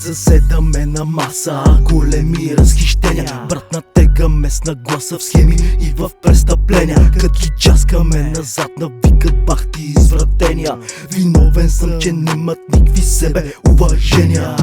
заседаме на маса, големи разхищения. Брат, натегаме с нагласа в схеми и в престъпления. Като ги часкаме назад, навикат бахти извратения. Виновен съм, че нямат никакви себе уважения.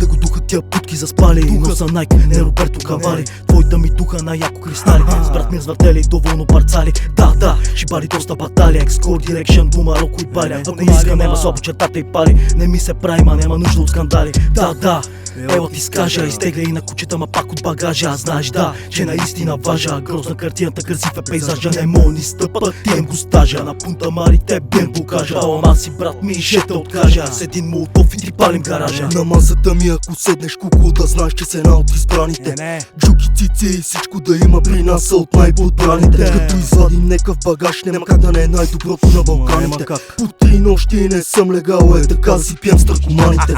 Да го духат тя путки заспали, но са Найк, не Роберто Кавали. Твоята ми духа на яко кристали, с брат ми развъртели доволно парцали. Да, шибари доста баталия, Ексcore Direction до Мароко и Бали. Ако не иска, нема слабо чертата и пари. Не ми се прави, ма нема нужда от скандали. Да, ела ти скажа, изтегля и на кучета, ма пак от багажа. Знаеш че наистина важа, грозна картината, красив е пейзажа. Не мога ни стъпа, тием го стажа. На пунта Мари те бем го кажа. Ама си брат ми и ще те откажа. С един молотов и ти палим гаража. На масата ми ако седнеш кукло, да знаеш, че се една от избраните. Джуки, цици и всичко да има при нас са от най-подбраните. Като извадим некъв багаж, няма как да не е най-доброто на Балканите. По 3 нощи не съм легал, така да си пием с търкоманите.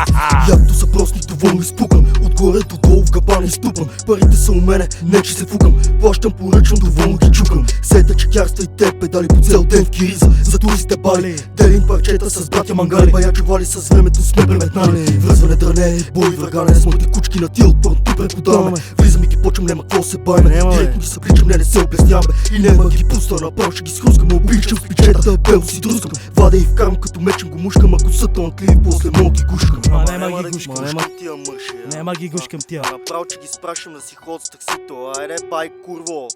Якто са прости, доволно изпукан, отгоре до долу в габана изтупан. Парите са у мене, не че се фукам, плащам поръчвам, доволно ги чукам. Сета чекярства и те педали по цел ден в кириза, за туристите бали. Делим парчета с братя мангали, баячо вали с времето сме преметнали. Връзване, дране, бой, врагане, с моите кучки на тил, пърто преподаваме. Влизам и ги почвам, нема какво се байме. Директно ги събличам, не се облесняваме. И нема ги пуста, направо ще ги схрускам. Обичам с пичета, бело си друскам. Вадя и вкарам, като мечем го мушкам. Ако са талантливи, после мога ги гушкам. Нема ги гушкам тия мъж. Нема ги гушкам тия. Направо че ги спрашам да си ходят с таксито. Айде бай, курво.